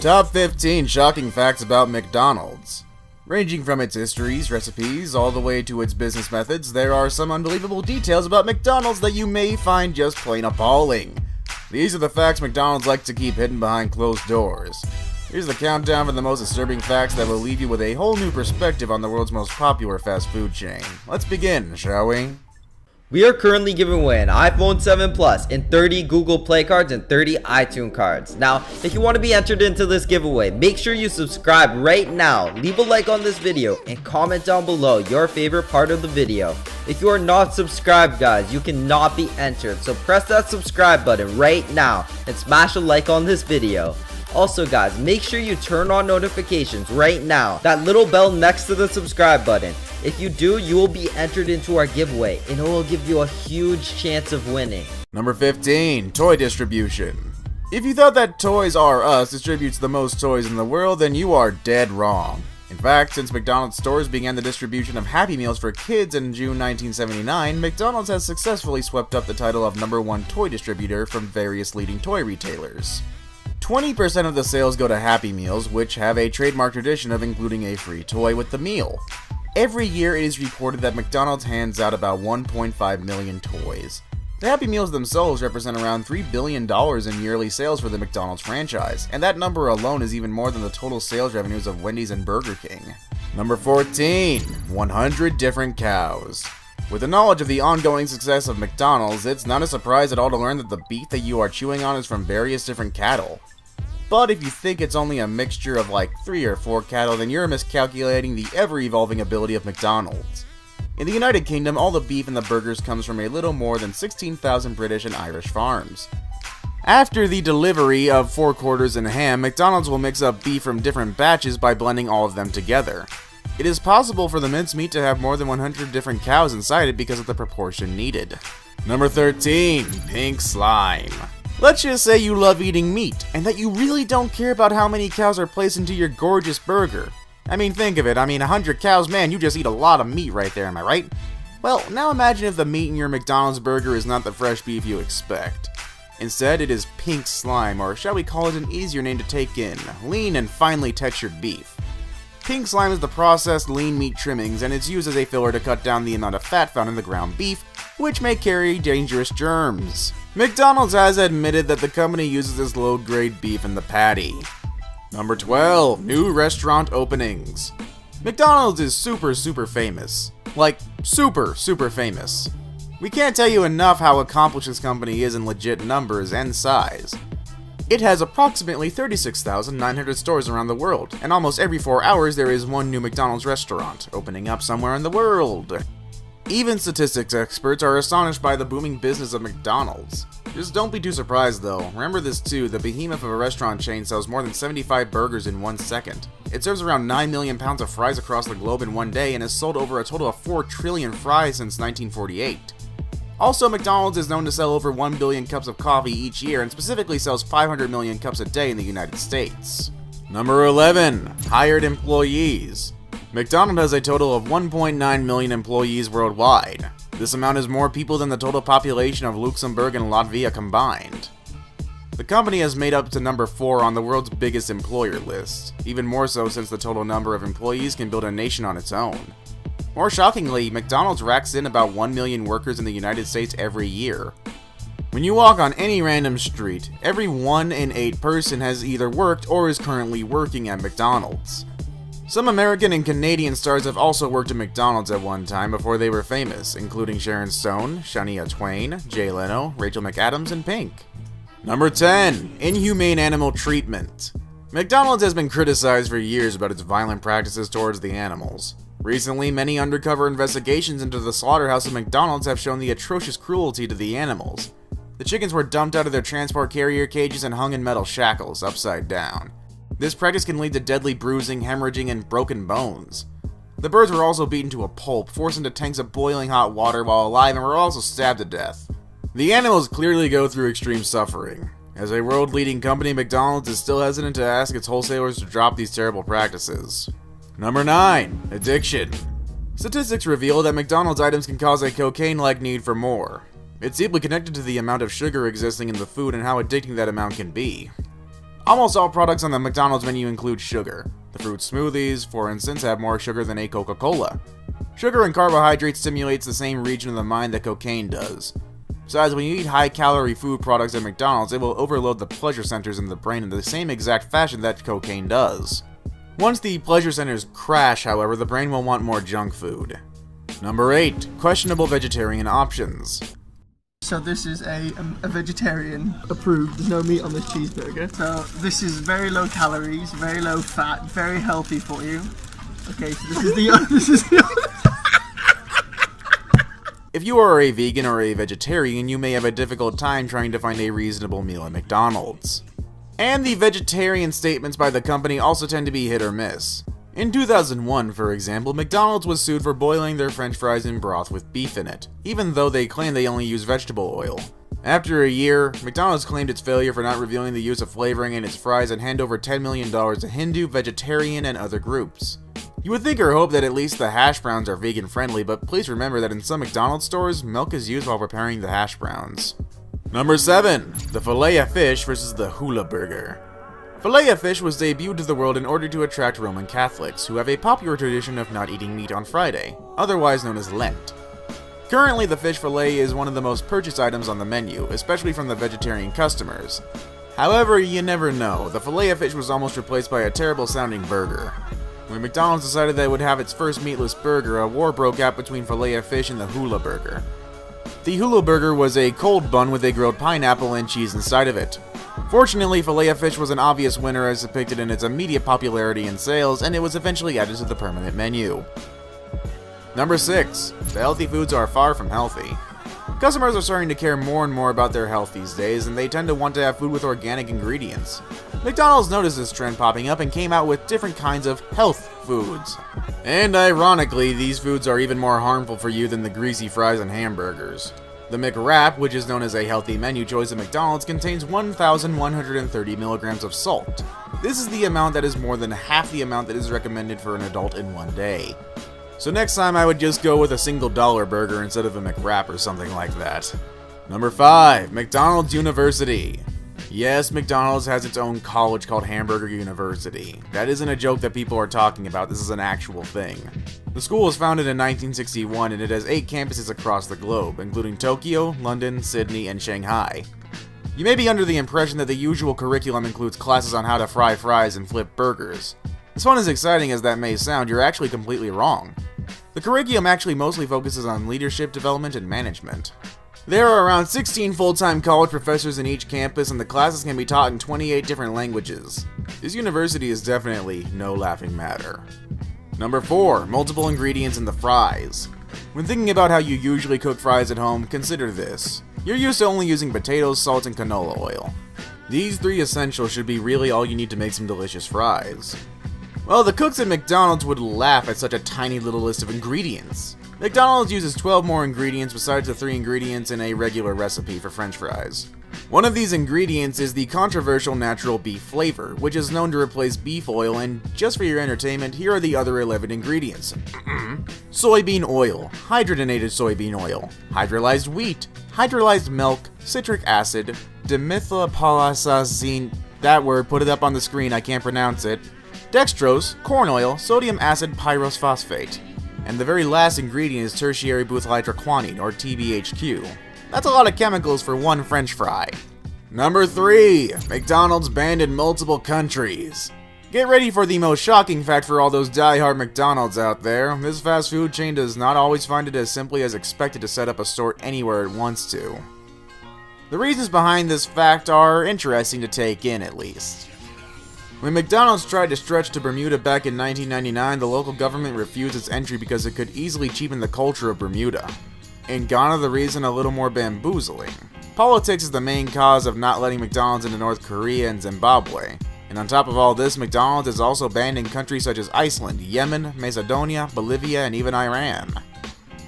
Top 15 shocking facts about McDonald's. Ranging from its histories, recipes, all the way to its business methods, there are some unbelievable details about McDonald's that you may find just plain appalling. These are the facts McDonald's like to keep hidden behind closed doors. Here's the countdown for the most disturbing facts that will leave you with a whole new perspective on the world's most popular fast food chain. Let's begin, shall we? We are currently giving away an iPhone 7 Plus and 30 Google Play cards and 30 iTunes cards. Now, if you want to be entered into this giveaway, make sure you subscribe right now, leave a like on this video, and comment down below your favorite part of the video. If you are not subscribed, guys, you cannot be entered, so press that subscribe button right now and smash a like on this video. Also, guys, make sure you turn on notifications right now, that little bell next to the subscribe button. If you do, you will be entered into our giveaway, and it will give you a huge chance of winning. Number 15. Toy distribution. If you thought that Toys R Us distributes the most toys in the world, then you are dead wrong. In fact, since McDonald's stores began the distribution of Happy Meals for kids in June 1979, McDonald's has successfully swept up the title of #1 toy distributor from various leading toy retailers. 20% of the sales go to Happy Meals, which have a trademark tradition of including a free toy with the meal. Every year it is reported that McDonald's hands out about 1.5 million toys. The Happy Meals themselves represent around $3 billion in yearly sales for the McDonald's franchise, and that number alone is even more than the total sales revenues of Wendy's and Burger King. Number 14. 100 different cows. With the knowledge of the ongoing success of McDonald's, it's not a surprise at all to learn that the beef that you are chewing on is from various different cattle. But if you think it's only a mixture of like 3 or 4 cattle, then you're miscalculating the ever-evolving ability of McDonald's. In the United Kingdom, all the beef in the burgers comes from a little more than 16,000 British and Irish farms. After the delivery of 4 quarters and ham, McDonald's will mix up beef from different batches by blending all of them together. It is possible for the mincemeat to have more than 100 different cows inside it because of the proportion needed. Number 13. Pink slime. Let's just say you love eating meat, and that you really don't care about how many cows are placed into your gorgeous burger. I mean, think of it, 100 cows, man, you just eat a lot of meat right there, am I right? Well, now imagine if the meat in your McDonald's burger is not the fresh beef you expect. Instead, it is pink slime, or shall we call it an easier name to take in, lean and finely textured beef. Pink slime is the processed lean meat trimmings, and it's used as a filler to cut down the amount of fat found in the ground beef, which may carry dangerous germs. McDonald's has admitted that the company uses this low-grade beef in the patty. Number 12. New restaurant openings. McDonald's is super famous. Like, super famous. We can't tell you enough how accomplished this company is in legit numbers and size. It has approximately 36,900 stores around the world, and almost every 4 hours there is one new McDonald's restaurant opening up somewhere in the world. Even statistics experts are astonished by the booming business of McDonald's. Just don't be too surprised though. Remember this too, the behemoth of a restaurant chain sells more than 75 burgers in 1 second. It serves around 9 million pounds of fries across the globe in one day and has sold over a total of 4 trillion fries since 1948. Also, McDonald's is known to sell over 1 billion cups of coffee each year and specifically sells 500 million cups a day in the United States. Number 11. Hired employees. McDonald's has a total of 1.9 million employees worldwide. This amount is more people than the total population of Luxembourg and Latvia combined. The company has made up to number 4 on the world's biggest employer list, even more so since the total number of employees can build a nation on its own. More shockingly, McDonald's racks in about 1 million workers in the United States every year. When you walk on any random street, every 1 in 8 person has either worked or is currently working at McDonald's. Some American and Canadian stars have also worked at McDonald's at one time before they were famous, including Sharon Stone, Shania Twain, Jay Leno, Rachel McAdams, and Pink. Number 10. Inhumane animal treatment. McDonald's has been criticized for years about its violent practices towards the animals. Recently, many undercover investigations into the slaughterhouse of McDonald's have shown the atrocious cruelty to the animals. The chickens were dumped out of their transport carrier cages and hung in metal shackles, upside down. This practice can lead to deadly bruising, hemorrhaging, and broken bones. The birds were also beaten to a pulp, forced into tanks of boiling hot water while alive, and were also stabbed to death. The animals clearly go through extreme suffering. As a world-leading company, McDonald's is still hesitant to ask its wholesalers to drop these terrible practices. Number 9. Addiction. Statistics reveal that McDonald's items can cause a cocaine-like need for more. It's deeply connected to the amount of sugar existing in the food and how addicting that amount can be. Almost all products on the McDonald's menu include sugar. The fruit smoothies, for instance, have more sugar than a Coca-Cola. Sugar and carbohydrates stimulates the same region of the mind that cocaine does. Besides, when you eat high-calorie food products at McDonald's, it will overload the pleasure centers in the brain in the same exact fashion that cocaine does. Once the pleasure centers crash, however, the brain will want more junk food. Number 8. Questionable vegetarian options. So this is a vegetarian approved. There's no meat on this cheeseburger. So this is very low calories, very low fat, very healthy for you. Okay, so this is the If you are a vegan or a vegetarian, you may have a difficult time trying to find a reasonable meal at McDonald's. And the vegetarian statements by the company also tend to be hit or miss. In 2001, for example, McDonald's was sued for boiling their french fries in broth with beef in it, even though they claim they only use vegetable oil. After a year, McDonald's claimed its failure for not revealing the use of flavoring in its fries and hand over $10 million to Hindu, vegetarian, and other groups. You would think or hope that at least the hash browns are vegan friendly, but please remember that in some McDonald's stores, milk is used while preparing the hash browns. Number 7. The Filet-O-Fish versus the Hula Burger. Filet-O-Fish was debuted to the world in order to attract Roman Catholics, who have a popular tradition of not eating meat on Friday, otherwise known as Lent. Currently, the fish fillet is one of the most purchased items on the menu, especially from the vegetarian customers. However, you never know, the Filet-O-Fish was almost replaced by a terrible sounding burger. When McDonald's decided that it would have its first meatless burger, a war broke out between Filet-O-Fish and the Hula Burger. The Hula Burger was a cold bun with a grilled pineapple and cheese inside of it. Fortunately, Filet-O-Fish was an obvious winner as depicted in its immediate popularity and sales, and it was eventually added to the permanent menu. Number 6. The healthy foods are far from healthy. Customers are starting to care more and more about their health these days, and they tend to want to have food with organic ingredients. McDonald's noticed this trend popping up and came out with different kinds of health foods. And ironically, these foods are even more harmful for you than the greasy fries and hamburgers. The McWrap, which is known as a healthy menu choice at McDonald's, contains 1,130 milligrams of salt. This is the amount that is more than half the amount that is recommended for an adult in one day. So next time I would just go with a single dollar burger instead of a McWrap or something like that. Number 5. McDonald's University. Yes, McDonald's has its own college called Hamburger University. That isn't a joke that people are talking about, this is an actual thing. The school was founded in 1961 and it has 8 campuses across the globe, including Tokyo, London, Sydney, and Shanghai. You may be under the impression that the usual curriculum includes classes on how to fry fries and flip burgers. As fun as exciting as that may sound, you're actually completely wrong. The curriculum actually mostly focuses on leadership development and management. There are around 16 full-time college professors in each campus, and the classes can be taught in 28 different languages. This university is definitely no laughing matter. Number 4. Multiple ingredients in the fries. When thinking about how you usually cook fries at home, consider this. You're used to only using potatoes, salt, and canola oil. These 3 essentials should be really all you need to make some delicious fries. Well, the cooks at McDonald's would laugh at such a tiny little list of ingredients. McDonald's uses 12 more ingredients besides the 3 ingredients in a regular recipe for french fries. One of these ingredients is the controversial natural beef flavor, which is known to replace beef oil, and just for your entertainment, here are the other 11 ingredients. Soybean oil, hydrogenated soybean oil, hydrolyzed wheat, hydrolyzed milk, citric acid, dimethylpolysazine, that word, put it up on the screen, I can't pronounce it, dextrose, corn oil, sodium acid pyrrose phosphate. And the very last ingredient is tertiary butyrylhydroquinone, or TBHQ. That's a lot of chemicals for one french fry. Number 3. McDonald's banned in multiple countries. Get ready for the most shocking fact for all those die-hard McDonald's out there. This fast food chain does not always find it as simply as expected to set up a store anywhere it wants to. The reasons behind this fact are interesting to take in, at least. When McDonald's tried to stretch to Bermuda back in 1999, the local government refused its entry because it could easily cheapen the culture of Bermuda. In Ghana, the reason a little more bamboozling. Politics is the main cause of not letting McDonald's into North Korea and Zimbabwe. And on top of all this, McDonald's is also banned in countries such as Iceland, Yemen, Macedonia, Bolivia, and even Iran.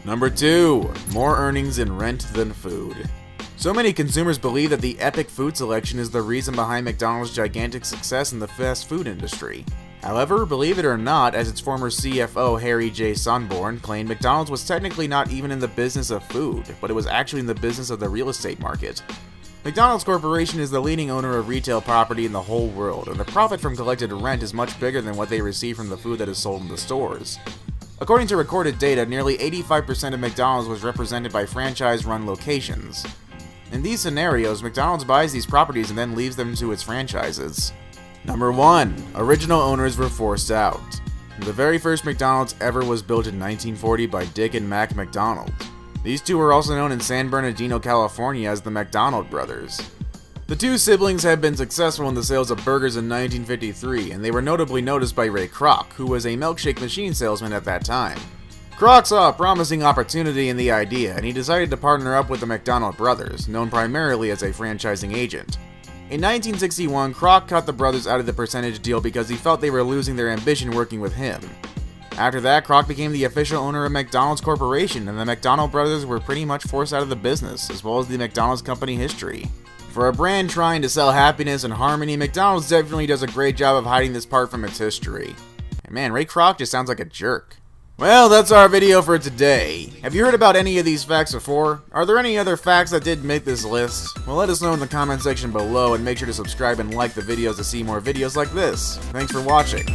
Number 2. More earnings in rent than food. So many consumers believe that the epic food selection is the reason behind McDonald's gigantic success in the fast food industry. However, believe it or not, as its former CFO Harry J. Sonborn claimed, McDonald's was technically not even in the business of food, but it was actually in the business of the real estate market. McDonald's Corporation is the leading owner of retail property in the whole world, and the profit from collected rent is much bigger than what they receive from the food that is sold in the stores. According to recorded data, nearly 85% of McDonald's was represented by franchise-run locations. In these scenarios, McDonald's buys these properties and then leaves them to its franchises. Number 1. Original owners were forced out. The very first McDonald's ever was built in 1940 by Dick and Mac McDonald. These two were also known in San Bernardino, California as the McDonald brothers. The two siblings had been successful in the sales of burgers in 1953, and they were notably noticed by Ray Kroc, who was a milkshake machine salesman at that time. Kroc saw a promising opportunity in the idea, and he decided to partner up with the McDonald brothers, known primarily as a franchising agent. In 1961, Kroc cut the brothers out of the percentage deal because he felt they were losing their ambition working with him. After that, Kroc became the official owner of McDonald's Corporation, and the McDonald brothers were pretty much forced out of the business, as well as the McDonald's company history. For a brand trying to sell happiness and harmony, McDonald's definitely does a great job of hiding this part from its history. And man, Ray Kroc just sounds like a jerk. Well, that's our video for today. Have you heard about any of these facts before? Are there any other facts that did make this list? Well, let us know in the comment section below, and make sure to subscribe and like the videos to see more videos like this. Thanks for watching.